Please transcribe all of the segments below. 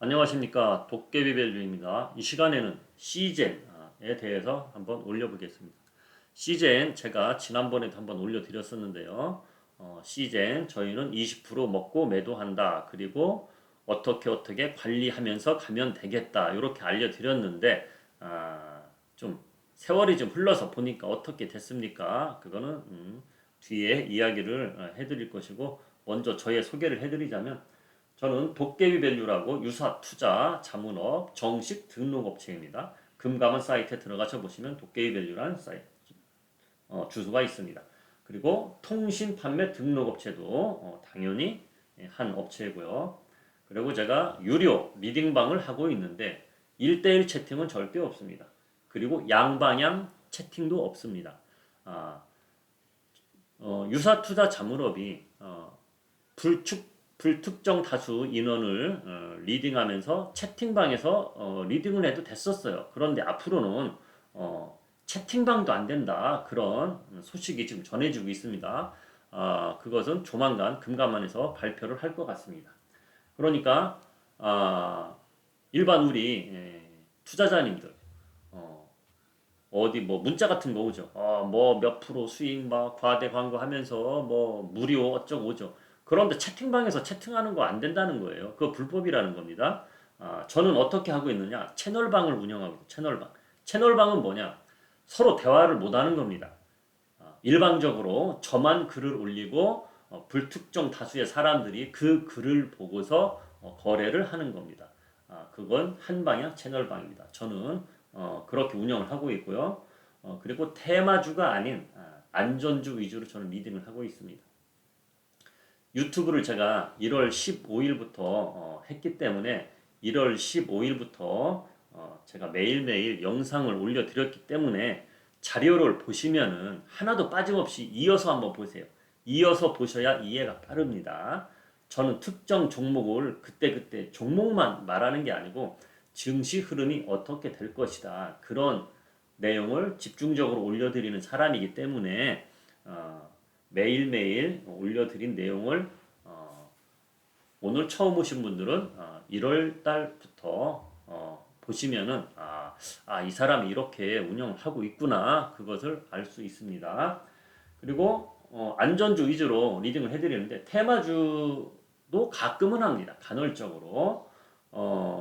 안녕하십니까. 도깨비밸류입니다. 이 시간에는 C젠에 대해서 한번 올려보겠습니다. C젠 제가 지난번에도 한번 올려드렸었는데요. C젠 저희는 20% 먹고 매도한다. 그리고 어떻게 관리하면서 가면 되겠다. 이렇게 알려드렸는데 좀 세월이 좀 흘러서 보니까 어떻게 됐습니까? 그거는 뒤에 이야기를 해드릴 것이고 먼저 저의 소개를 해드리자면 저는 도깨비밸류라고 유사투자 자문업 정식 등록업체입니다. 금감원 사이트에 들어가셔 보시면 도깨비밸류라는 사이트 주소가 있습니다. 그리고 통신 판매 등록업체도 당연히 한 업체고요. 그리고 제가 유료 리딩방을 하고 있는데 1대1 채팅은 절대 없습니다. 그리고 양방향 채팅도 없습니다. 아, 유사투자 자문업이 불특정 다수 인원을 리딩하면서 채팅방에서 리딩을 해도 됐었어요. 그런데 앞으로는 채팅방도 안 된다. 그런 소식이 지금 전해지고 있습니다. 그것은 조만간 금감원에서 발표를 할 것 같습니다. 그러니까 일반 우리 투자자님들 어디 뭐 문자 같은 거 오죠. 뭐 몇 프로 수익 막 과대 광고하면서 뭐 무료 어쩌고 오죠. 그런데 채팅방에서 채팅하는 거 안 된다는 거예요. 그거 불법이라는 겁니다. 저는 어떻게 하고 있느냐? 채널방을 운영하고 있어요. 채널방. 채널방은 뭐냐? 서로 대화를 못 하는 겁니다. 일방적으로 저만 글을 올리고 불특정 다수의 사람들이 그 글을 보고서 거래를 하는 겁니다. 그건 한방향 채널방입니다. 저는 그렇게 운영을 하고 있고요. 그리고 테마주가 아닌 안전주 위주로 저는 리딩을 하고 있습니다. 유튜브를 제가 1월 15일부터 했기 때문에 1월 15일부터 제가 매일매일 영상을 올려드렸기 때문에 자료를 보시면은 하나도 빠짐없이 이어서 한번 보세요. 이어서 보셔야 이해가 빠릅니다. 저는 특정 종목을 그때그때 종목만 말하는 게 아니고 증시 흐름이 어떻게 될 것이다. 그런 내용을 집중적으로 올려드리는 사람이기 때문에 매일매일 올려드린 내용을 오늘 처음 오신 분들은 1월 달부터 보시면은 이 사람이 이렇게 운영을 하고 있구나 그것을 알 수 있습니다. 그리고 안전주 위주로 리딩을 해드리는데 테마주도 가끔은 합니다. 간헐적으로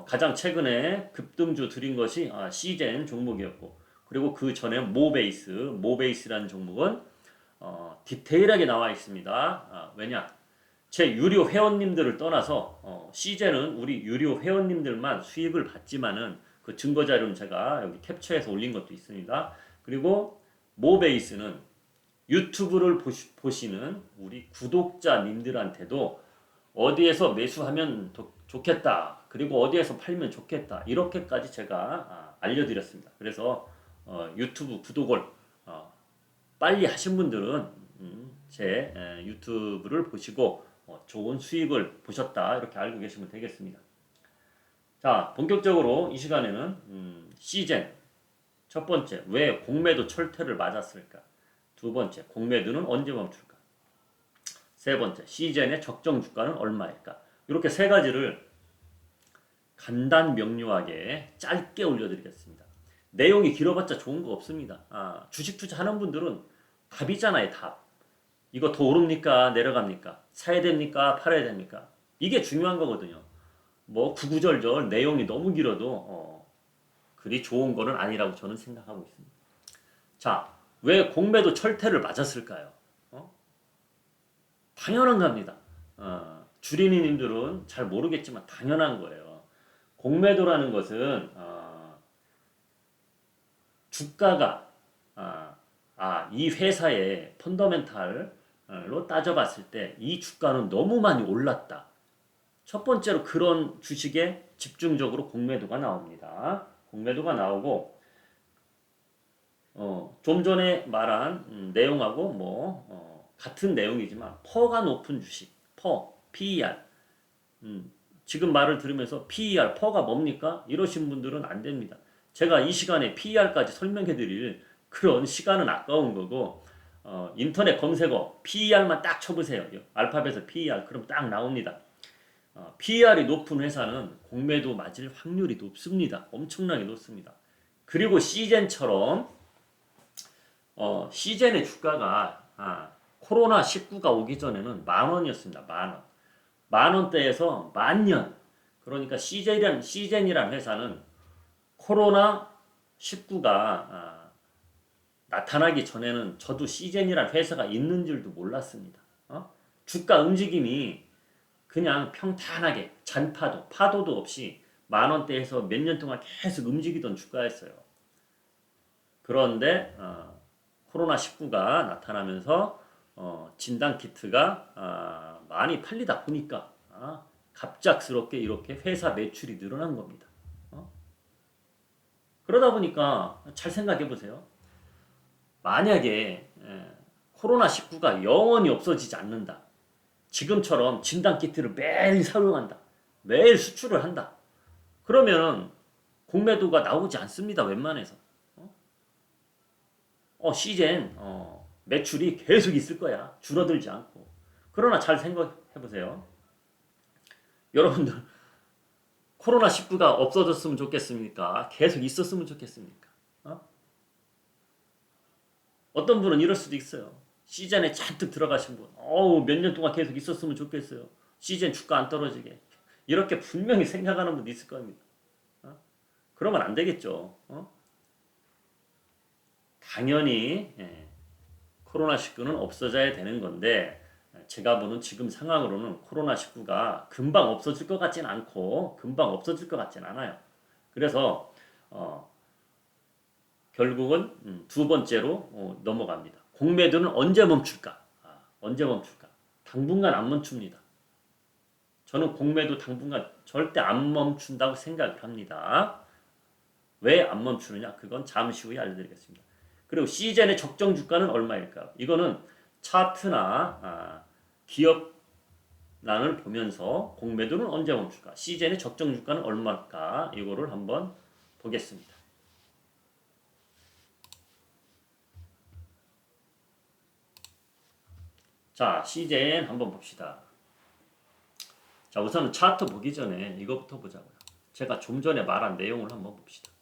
가장 최근에 급등주 드린 것이 C젠 종목이었고 그리고 그 전에 모베이스라는 종목은 디테일하게 나와 있습니다. 왜냐? 제 유료 회원님들을 떠나서 C젠은 우리 유료 회원님들만 수익을 받지만은 그 증거 자료는 제가 여기 캡처해서 올린 것도 있습니다. 그리고 모베이스는 유튜브를 보시는 우리 구독자님들한테도 어디에서 매수하면 좋겠다. 그리고 어디에서 팔면 좋겠다. 이렇게까지 제가 알려드렸습니다. 그래서 유튜브 구독을 빨리 하신 분들은 제 유튜브를 보시고 좋은 수익을 보셨다 이렇게 알고 계시면 되겠습니다. 자, 본격적으로 이 시간에는 C젠 첫 번째, 왜 공매도 철퇴를 맞았을까? 두 번째, 공매도는 언제 멈출까? 세 번째, C젠의 적정 주가는 얼마일까? 이렇게 세 가지를 간단 명료하게 짧게 올려드리겠습니다. 내용이 길어봤자 좋은 거 없습니다. 주식 투자하는 분들은 답이잖아요, 답. 이거 더 오릅니까? 내려갑니까? 사야 됩니까? 팔아야 됩니까? 이게 중요한 거거든요. 뭐 구구절절 내용이 너무 길어도 그리 좋은 거는 아니라고 저는 생각하고 있습니다. 자, 왜 공매도 철퇴를 맞았을까요? 당연한 겁니다. 주린이님들은 잘 모르겠지만 당연한 거예요. 공매도라는 것은 주가가 이 회사의 펀더멘탈로 따져봤을 때 이 주가는 너무 많이 올랐다. 첫 번째로 그런 주식에 집중적으로 공매도가 나옵니다. 공매도가 나오고 좀 전에 말한 내용하고 같은 내용이지만 퍼가 높은 주식, PER. 지금 말을 들으면서 PER, 퍼가 뭡니까? 이러신 분들은 안 됩니다. 제가 이 시간에 PER까지 설명해 드릴 그런 시간은 아까운 거고 인터넷 검색어 PER만 딱 쳐보세요. 알파벳에서 PER 그럼 딱 나옵니다. PER이 높은 회사는 공매도 맞을 확률이 높습니다. 엄청나게 높습니다. 그리고 시젠처럼 시젠의 주가가 코로나19가 오기 전에는 10,000원이었습니다. 10,000원. 10,000원대에서 만년. 그러니까 시젠이란 회사는 코로나19가 나타나기 전에는 저도 시젠이란 회사가 있는 줄도 몰랐습니다. 주가 움직임이 그냥 평탄하게 잔파도 파도도 없이 10,000원대에서 몇 년 동안 계속 움직이던 주가였어요. 그런데 코로나19가 나타나면서 진단키트가 많이 팔리다 보니까 갑작스럽게 이렇게 회사 매출이 늘어난 겁니다. 그러다 보니까 잘 생각해 보세요. 만약에 코로나19가 영원히 없어지지 않는다. 지금처럼 진단키트를 매일 사용한다. 매일 수출을 한다. 그러면 공매도가 나오지 않습니다. 웬만해서. 시젠 매출이 계속 있을 거야. 줄어들지 않고. 그러나 잘 생각해 보세요. 여러분들 코로나19가 없어졌으면 좋겠습니까? 계속 있었으면 좋겠습니까? 어떤 분은 이럴 수도 있어요. 시즌에 잔뜩 들어가신 분, 몇 년 동안 계속 있었으면 좋겠어요. 시즌 주가 안 떨어지게. 이렇게 분명히 생각하는 분도 있을 겁니다. 그러면 안 되겠죠. 당연히 코로나19는 없어져야 되는 건데 제가 보는 지금 상황으로는 코로나19가 금방 없어질 것 같진 않고 금방 없어질 것 같진 않아요. 그래서 결국은 두 번째로 넘어갑니다. 공매도는 언제 멈출까? 언제 멈출까? 당분간 안 멈춥니다. 저는 공매도 당분간 절대 안 멈춘다고 생각을 합니다. 왜 안 멈추느냐? 그건 잠시 후에 알려드리겠습니다. 그리고 시젠의 적정 주가는 얼마일까요? 이거는 차트나 기업란을 보면서 공매도는 언제 멈출까? 시젠의 적정 주가는 얼마일까? 이거를 한번 보겠습니다. 자, 시젠 한번 봅시다. 자, 우선 차트 보기 전에 이거부터 보자고요. 제가 좀 전에 말한 내용을 한번 봅시다.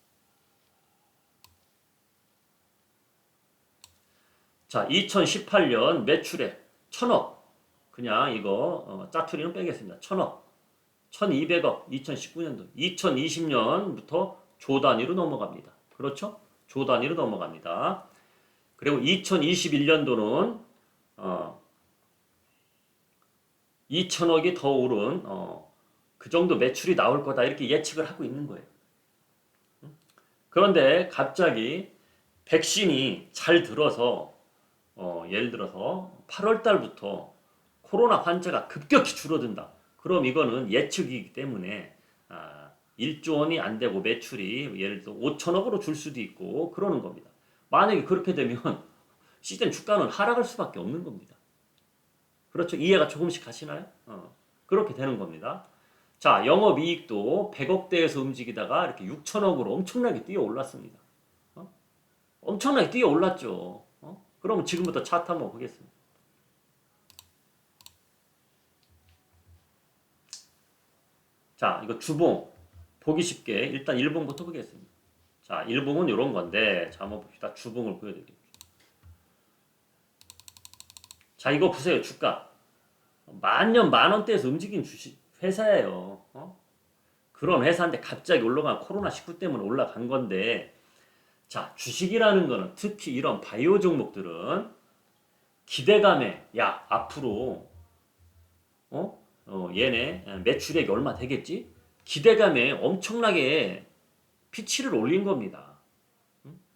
자, 2018년 매출액 1,000억. 그냥 이거 짜투리는 빼겠습니다. 1,000억. 1,200억 2019년도. 2020년부터 조 단위로 넘어갑니다. 그렇죠? 조 단위로 넘어갑니다. 그리고 2021년도는 2,000억이 더 오른 그 정도 매출이 나올 거다 이렇게 예측을 하고 있는 거예요. 그런데 갑자기 백신이 잘 들어서 예를 들어서 8월 달부터 코로나 환자가 급격히 줄어든다. 그럼 이거는 예측이기 때문에 1조 원이 안 되고 매출이 예를 들어 5천억으로 줄 수도 있고 그러는 겁니다. 만약에 그렇게 되면 시즌 주가는 하락할 수밖에 없는 겁니다. 그렇죠? 이해가 조금씩 가시나요? 그렇게 되는 겁니다. 자, 영업이익도 100억대에서 움직이다가 이렇게 6천억으로 엄청나게 뛰어 올랐습니다. 엄청나게 뛰어 올랐죠. 그러면 지금부터 차트 한번 보겠습니다. 자, 이거 주봉 보기 쉽게 일단 일봉부터 보겠습니다. 자, 일봉은 이런 건데 자, 한번 봅시다. 주봉을 보여드릴게요. 자, 이거 보세요. 주가 만년 10,000원대에서 움직인 주식 회사예요. 그런 회사인데 갑자기 올라간 코로나19 때문에 올라간 건데 자, 주식이라는 거는 특히 이런 바이오 종목들은 기대감에 야 앞으로 얘네 매출액이 얼마 되겠지? 기대감에 엄청나게 피치를 올린 겁니다.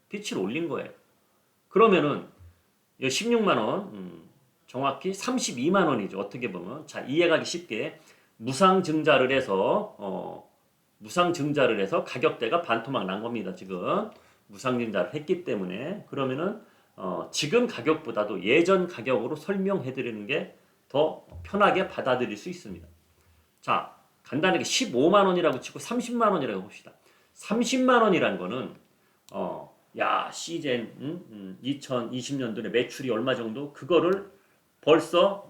피치를 올린 거예요. 그러면은 16만 원 정확히 32만 원이죠. 어떻게 보면 자 이해가기 쉽게 무상증자를 해서 가격대가 반토막 난 겁니다. 지금 무상증자를 했기 때문에 그러면은 지금 가격보다도 예전 가격으로 설명해 드리는 게 더 편하게 받아들일 수 있습니다. 자, 간단하게 15만 원이라고 치고 30만 원이라고 봅시다. 30만 원이라는 거는 시젠 2020년도에 매출이 얼마 정도 그거를 벌써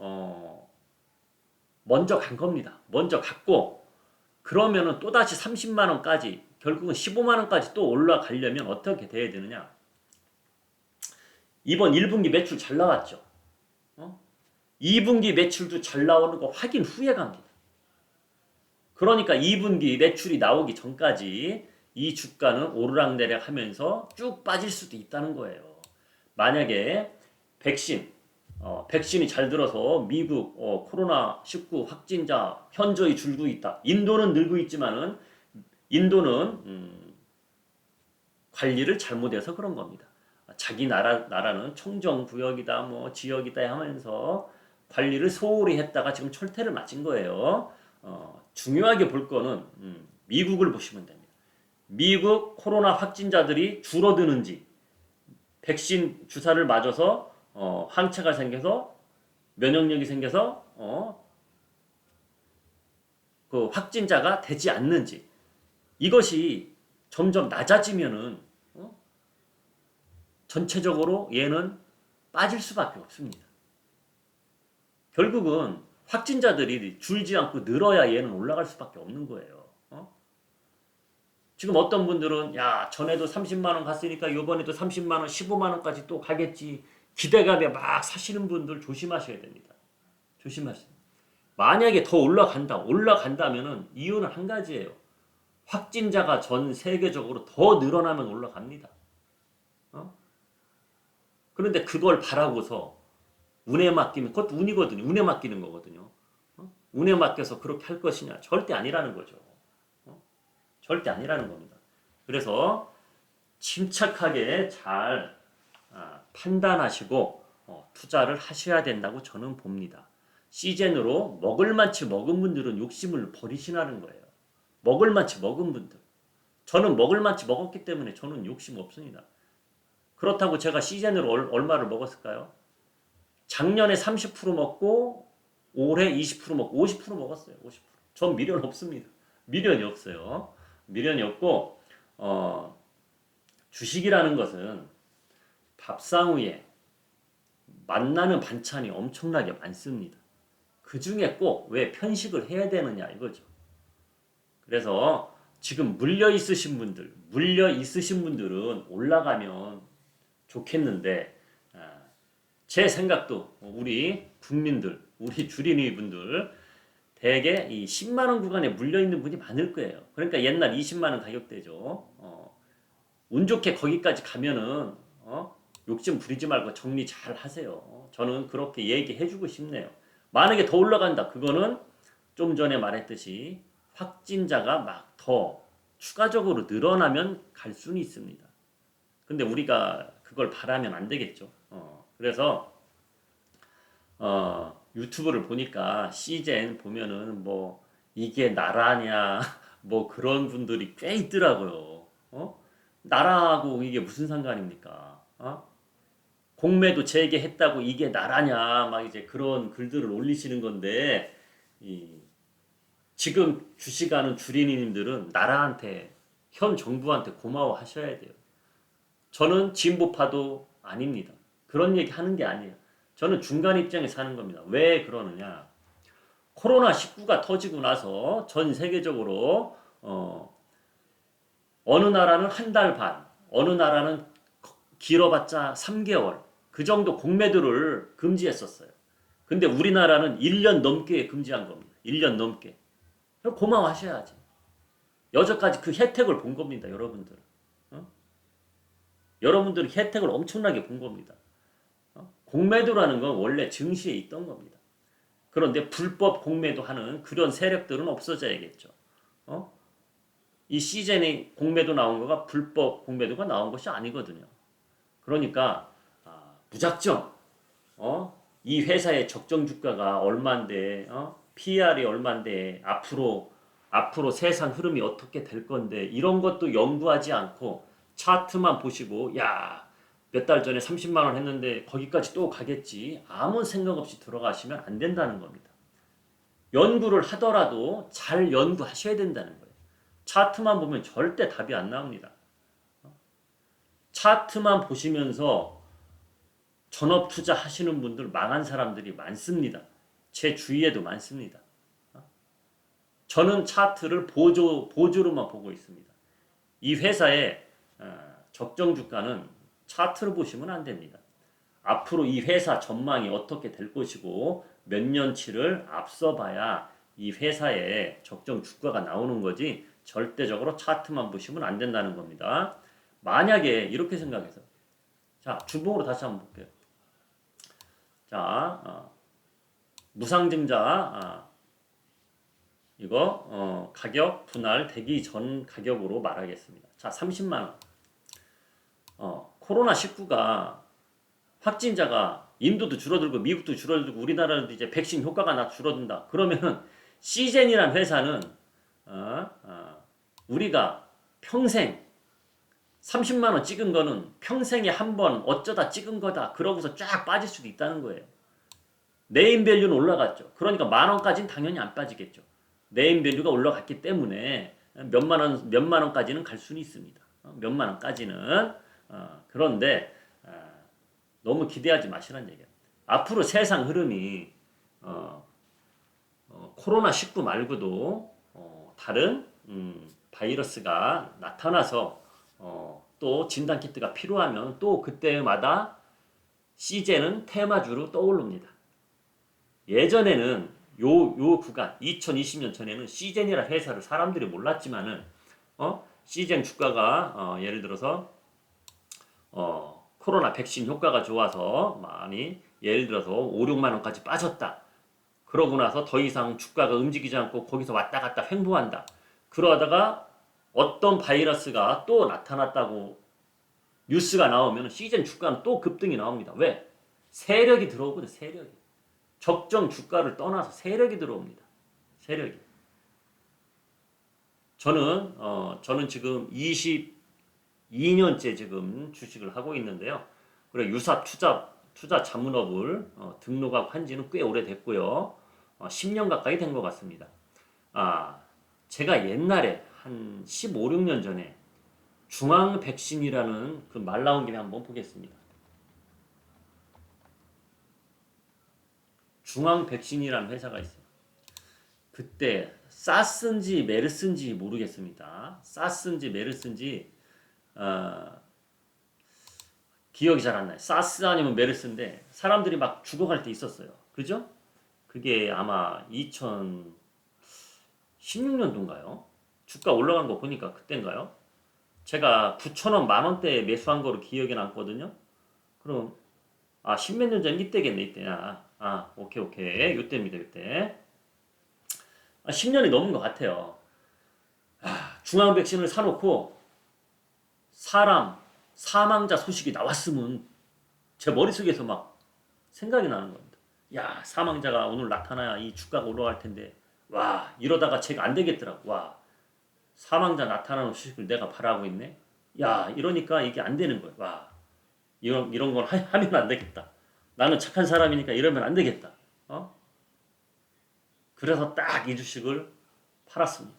먼저 간 겁니다. 먼저 갔고 그러면은 또다시 30만 원까지 결국은 15만 원까지 또 올라가려면 어떻게 돼야 되느냐? 이번 1분기 매출 잘 나왔죠. 2분기 매출도 잘 나오는 거 확인 후에 갑니다. 그러니까 2분기 매출이 나오기 전까지 이 주가는 오르락내락 하면서 쭉 빠질 수도 있다는 거예요. 만약에 백신이 잘 들어서 미국 코로나19 확진자 현저히 줄고 있다. 인도는 늘고 있지만은 인도는 관리를 잘못해서 그런 겁니다. 자기 나라는 청정구역이다 뭐 지역이다 하면서 관리를 소홀히 했다가 지금 철퇴를 맞은 거예요. 중요하게 볼 거는 미국을 보시면 됩니다. 미국 코로나 확진자들이 줄어드는지 백신 주사를 맞아서 항체가 생겨서 면역력이 생겨서 그 확진자가 되지 않는지 이것이 점점 낮아지면은 전체적으로 얘는 빠질 수밖에 없습니다. 결국은 확진자들이 줄지 않고 늘어야 얘는 올라갈 수밖에 없는 거예요. 지금 어떤 분들은 야 전에도 30만 원 갔으니까 이번에도 30만 원, 15만 원까지 또 가겠지 기대감에 막 사시는 분들 조심하셔야 됩니다. 조심하세요. 만약에 더 올라간다면은 이유는 한 가지예요. 확진자가 전 세계적으로 더 늘어나면 올라갑니다. 그런데 그걸 바라고서 운에 맡기면 그것도 운이거든요. 운에 맡기는 거거든요. 운에 맡겨서 그렇게 할 것이냐? 절대 아니라는 거죠. 절대 아니라는 겁니다. 그래서 침착하게 잘 판단하시고 투자를 하셔야 된다고 저는 봅니다. 시즌으로 먹을 만치 먹은 분들은 욕심을 버리시라는 거예요. 먹을 만치 먹은 분들. 저는 먹을 만치 먹었기 때문에 저는 욕심 없습니다. 그렇다고 제가 시즌으로 얼마를 먹었을까요? 작년에 30% 먹고 올해 20% 먹고 50% 먹었어요. 50%. 전 미련 없습니다. 미련이 없어요. 미련이 없고 주식이라는 것은 밥상 위에 만나는 반찬이 엄청나게 많습니다. 그 중에 꼭 왜 편식을 해야 되느냐 이거죠. 그래서 지금 물려 있으신 분들은 올라가면 좋겠는데 제 생각도 우리 국민들, 우리 주린이 분들 대개 이 10만 원 구간에 물려 있는 분이 많을 거예요. 그러니까 옛날 20만 원 가격대죠. 운 좋게 거기까지 가면은 욕심 부리지 말고 정리 잘 하세요. 저는 그렇게 얘기해주고 싶네요. 만약에 더 올라간다. 그거는 좀 전에 말했듯이 확진자가 막 더 추가적으로 늘어나면 갈 수는 있습니다. 근데 우리가 그걸 바라면 안 되겠죠. 그래서 유튜브를 보니까 시젠 보면은 뭐 이게 나라냐 뭐 그런 분들이 꽤 있더라고요. 나라하고 이게 무슨 상관입니까? 공매도 재개했다고 이게 나라냐 막 이제 그런 글들을 올리시는 건데 지금 주식하는 주린이님들은 나라한테 현 정부한테 고마워하셔야 돼요. 저는 진보파도 아닙니다. 그런 얘기 하는 게 아니에요. 저는 중간 입장에 사는 겁니다. 왜 그러느냐? 코로나19가 터지고 나서 전 세계적으로 어느 나라는 한 달 반, 어느 나라는 길어봤자 3개월 그 정도 공매도를 금지했었어요. 근데 우리나라는 1년 넘게 금지한 겁니다. 1년 넘게. 고마워하셔야지. 여태까지 그 혜택을 본 겁니다. 여러분들은. 여러분들은 혜택을 엄청나게 본 겁니다. 공매도라는 건 원래 증시에 있던 겁니다. 그런데 불법 공매도하는 그런 세력들은 없어져야겠죠. 이 시즌에 공매도 나온 거가 불법 공매도가 나온 것이 아니거든요. 그러니까 무작정 이 회사의 적정 주가가 얼마인데 PR이 얼마인데 앞으로 세상 흐름이 어떻게 될 건데 이런 것도 연구하지 않고 차트만 보시고 야 몇 달 전에 30만 원 했는데 거기까지 또 가겠지 아무 생각 없이 들어가시면 안 된다는 겁니다. 연구를 하더라도 잘 연구하셔야 된다는 거예요. 차트만 보면 절대 답이 안 나옵니다. 차트만 보시면서 전업 투자 하시는 분들 망한 사람들이 많습니다. 제 주위에도 많습니다. 저는 차트를 보조로만 보고 있습니다. 이 회사의 적정 주가는 차트를 보시면 안 됩니다. 앞으로 이 회사 전망이 어떻게 될 것이고 몇 년치를 앞서 봐야 이 회사의 적정 주가가 나오는 거지 절대적으로 차트만 보시면 안 된다는 겁니다. 만약에 이렇게 생각해서 자 주봉으로 다시 한번 볼게요. 자 무상증자 이거 가격 분할 되기 전 가격으로 말하겠습니다. 자 30만 원. 코로나19가 확진자가 인도도 줄어들고 미국도 줄어들고 우리나라도 이제 백신 효과가 줄어든다. 그러면은 시젠이란 회사는 우리가 평생 30만 원 찍은 거는 평생에 한 번 어쩌다 찍은 거다. 그러고서 쫙 빠질 수도 있다는 거예요. 네임밸류는 올라갔죠. 그러니까 만 원까지는 당연히 안 빠지겠죠. 네임밸류가 올라갔기 때문에 몇만 원까지는 갈 수는 있습니다. 몇만 원까지는. 그런데 너무 기대하지 마시라는 얘기예요. 앞으로 세상 흐름이 코로나19 말고도 다른 바이러스가 나타나서 또 진단키트가 필요하면 또 그때마다 시제는 테마주로 떠오릅니다. 예전에는 요 구간 2020년 전에는 시젠이라는 회사를 사람들이 몰랐지만은 시젠 주가가 예를 들어서 코로나 백신 효과가 좋아서 많이 예를 들어서 5, 6만 원까지 빠졌다. 그러고 나서 더 이상 주가가 움직이지 않고 거기서 왔다 갔다 횡보한다. 그러다가 어떤 바이러스가 또 나타났다고 뉴스가 나오면 시즌 주가는 또 급등이 나옵니다. 왜? 세력이 들어오거든. 세력이. 적정 주가를 떠나서 세력이 들어옵니다. 세력이. 저는 지금 22년째 지금 주식을 하고 있는데요. 그리고 유사 투자 자문업을 등록하고 한 지는 꽤 오래됐고요. 10년 가까이 된 것 같습니다. 제가 옛날에 한 15, 16년 전에 중앙백신이라는 그 말 나온 김에 한번 보겠습니다. 중앙백신이라는 회사가 있어요. 그때 사스인지 메르스인지 모르겠습니다. 사스인지 메르스인지 기억이 잘 안 나요. 사스 아니면 메르스인데 사람들이 막 죽어갈 때 있었어요. 그죠? 그게 아마 2016년도인가요? 주가 올라간 거 보니까 그때인가요? 제가 9,000원, 만원대에 매수한 거로 기억이 남거든요. 그럼 십몇 년 전 이때겠네. 이때야. 오케이. 이때입니다. 이때. 10년이 넘은 것 같아요. 중앙 백신을 사놓고 사람 사망자 소식이 나왔으면 제 머릿속에서 막 생각이 나는 겁니다. 야, 사망자가 오늘 나타나야 이 주가가 올라갈 텐데. 와, 이러다가 제가 안 되겠더라고. 와, 사망자 나타나는 소식을 내가 바라고 있네. 야, 이러니까 이게 안 되는 거예요. 와, 이런 걸 하면 안 되겠다. 나는 착한 사람이니까 이러면 안 되겠다. 그래서 딱 이 주식을 팔았습니다.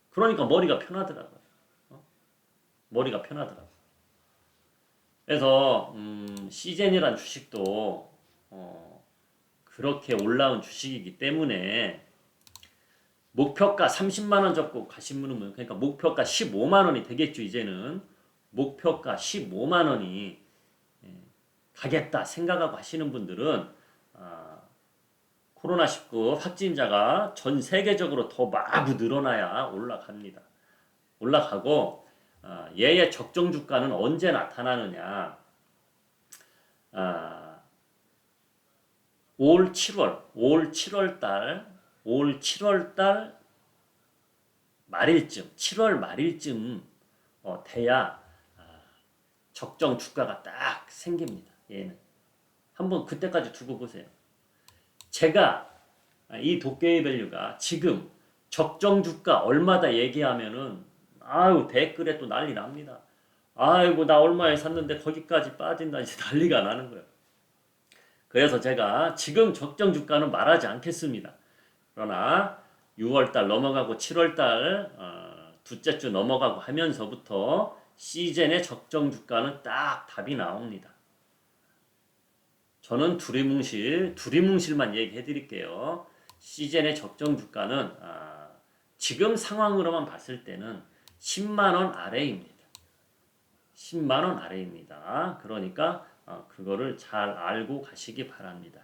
그러니까 머리가 편하더라고요. 머리가 편하더라고요. 그래서 시젠이란 주식도 그렇게 올라온 주식이기 때문에 목표가 30만 원 잡고 가신 분은 그러니까 목표가 15만 원이 되겠죠. 이제는 목표가 15만 원이 가겠다 생각하고 하시는 분들은 코로나19 확진자가 전 세계적으로 더 마구 늘어나야 올라갑니다. 올라가고 얘의 적정 주가는 언제 나타나느냐? 올 7월 달 말일쯤, 7월 말일쯤 돼야 적정 주가가 딱 생깁니다. 얘는 한번 그때까지 두고 보세요. 제가 이 도깨비 밸류가 지금 적정 주가 얼마다 얘기하면은 댓글에 또 난리 납니다. 아이고 나 얼마에 샀는데 거기까지 빠진다 이제 난리가 나는 거예요. 그래서 제가 지금 적정 주가는 말하지 않겠습니다. 그러나 6월달 넘어가고 7월달 둘째 주 넘어가고 하면서부터 시즌의 적정 주가는 딱 답이 나옵니다. 저는 두리뭉실만 얘기해 드릴게요. 시젠의 적정 주가는 지금 상황으로만 봤을 때는 10만 원 아래입니다. 10만 원 아래입니다. 그러니까 그거를 잘 알고 가시기 바랍니다.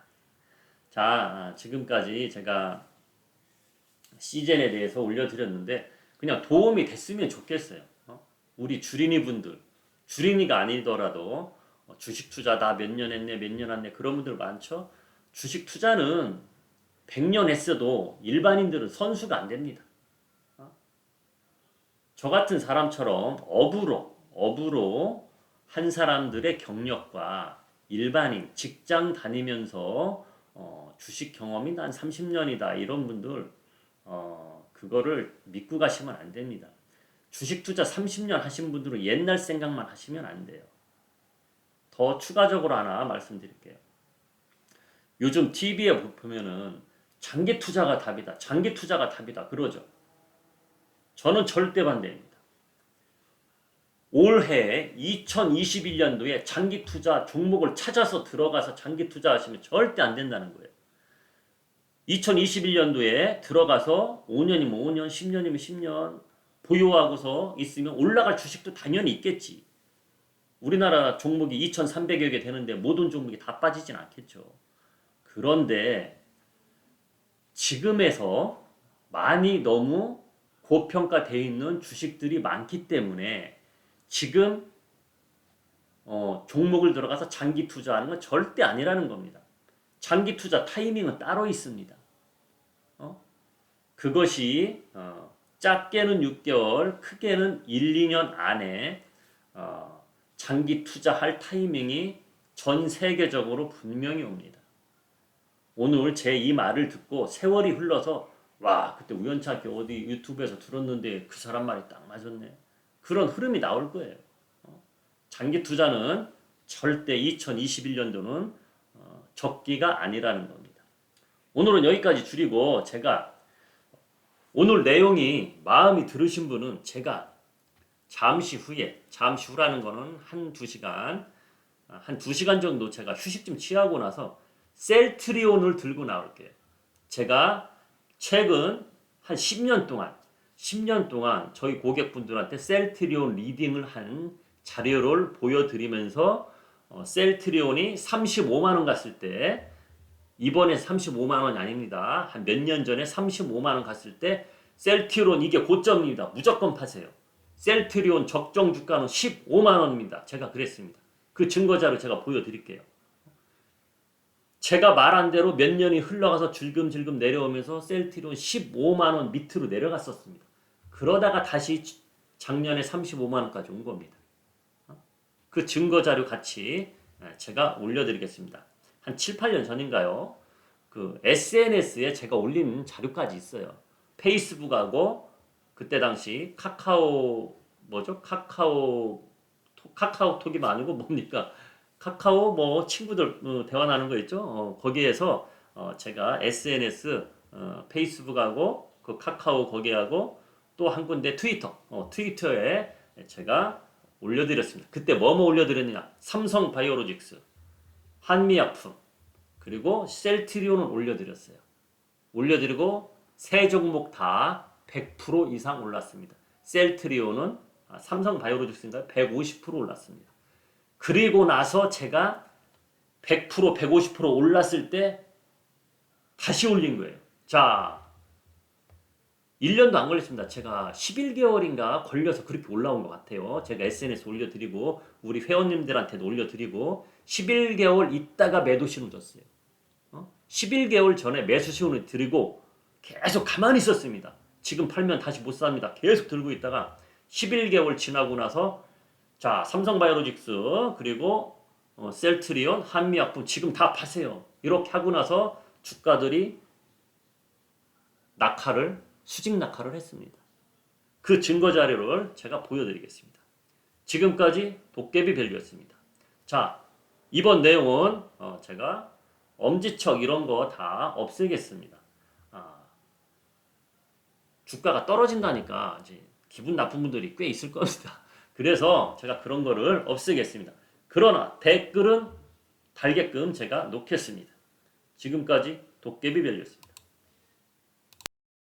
자, 지금까지 제가 시젠에 대해서 올려드렸는데 그냥 도움이 됐으면 좋겠어요. 우리 주린이 분들, 주린이가 아니더라도 주식 투자 나 몇 년 했네, 몇 년 했네 그런 분들 많죠. 주식 투자는 100년 했어도 일반인들은 선수가 안 됩니다. 저 같은 사람처럼 업으로 한 사람들의 경력과 일반인 직장 다니면서 주식 경험이 난 30년이다 이런 분들 그거를 믿고 가시면 안 됩니다. 주식 투자 30년 하신 분들은 옛날 생각만 하시면 안 돼요. 더 추가적으로 하나 말씀드릴게요. 요즘 TV에 보면은 장기 투자가 답이다. 장기 투자가 답이다. 그러죠. 저는 절대 반대입니다. 올해 2021년도에 장기 투자 종목을 찾아서 들어가서 장기 투자하시면 절대 안 된다는 거예요. 2021년도에 들어가서 5년이면 5년, 10년이면 10년 보유하고서 있으면 올라갈 주식도 당연히 있겠지. 우리나라 종목이 2,300여 개 되는데 모든 종목이 다 빠지진 않겠죠. 그런데 지금에서 많이 너무 고평가되어 있는 주식들이 많기 때문에 지금 종목을 들어가서 장기 투자하는 건 절대 아니라는 겁니다. 장기 투자 타이밍은 따로 있습니다. 그것이 작게는 6개월, 크게는 1, 2년 안에 장기 투자할 타이밍이 전 세계적으로 분명히 옵니다. 오늘 제 이 말을 듣고 세월이 흘러서 와 그때 우연찮게 어디 유튜브에서 들었는데 그 사람 말이 딱 맞았네. 그런 흐름이 나올 거예요. 장기 투자는 절대 2021년도는 적기가 아니라는 겁니다. 오늘은 여기까지 줄이고 제가 오늘 내용이 마음이 들으신 분은 제가 잠시 후라는 거는 한 2시간 정도 제가 휴식 좀 취하고 나서 셀트리온을 들고 나올게요. 제가 최근 한 10년 동안 저희 고객분들한테 셀트리온 리딩을 한 자료를 보여드리면서 셀트리온이 35만 원 갔을 때 이번에 35만 원이 아닙니다. 한 몇 년 전에 35만 원 갔을 때 셀트리온 이게 고점입니다. 무조건 파세요. 셀트리온 적정 주가는 15만 원입니다. 제가 그랬습니다. 그 증거자료 제가 보여드릴게요. 제가 말한 대로 몇 년이 흘러가서 질금질금 내려오면서 셀트리온 15만 원 밑으로 내려갔었습니다. 그러다가 다시 작년에 35만 원까지 온 겁니다. 그 증거자료 같이 제가 올려드리겠습니다. 한 7, 8년 전인가요? 그 SNS에 제가 올린 자료까지 있어요. 페이스북하고 그때 당시 카카오톡이 아니고 뭡니까? 카카오 뭐 친구들 대화 나누는 거 있죠? 거기에서 제가 SNS 페이스북하고 그 카카오 거기하고 또 한 군데 트위터에 제가 올려드렸습니다. 그때 뭐 올려드렸느냐? 삼성바이오로직스, 한미약품 그리고 셀트리온을 올려드렸어요. 올려드리고 세 종목 다 100% 이상 올랐습니다. 셀트리온은 삼성바이오로직스인가요? 150% 올랐습니다. 그리고 나서 제가 100%, 150% 올랐을 때 다시 올린 거예요. 자, 1년도 안 걸렸습니다. 제가 11개월인가 걸려서 그렇게 올라온 것 같아요. 제가 SNS 올려드리고 우리 회원님들한테도 올려드리고 11개월 있다가 매도 신호 줬어요. 11개월 전에 매수 신호를 드리고 계속 가만히 있었습니다. 지금 팔면 다시 못 삽니다. 계속 들고 있다가 11개월 지나고 나서 자 삼성바이오로직스 그리고 셀트리온, 한미약품 지금 다 파세요. 이렇게 하고 나서 주가들이 수직 낙하를 했습니다. 그 증거 자료를 제가 보여드리겠습니다. 지금까지 도깨비 밸류였습니다. 자, 이번 내용은 제가 엄지척 이런 거 다 없애겠습니다. 주가가 떨어진다니까 이제 기분 나쁜 분들이 꽤 있을 겁니다. 그래서 제가 그런 거를 없애겠습니다. 그러나 댓글은 달게끔 제가 놓겠습니다. 지금까지 도깨비 밸류였습니다.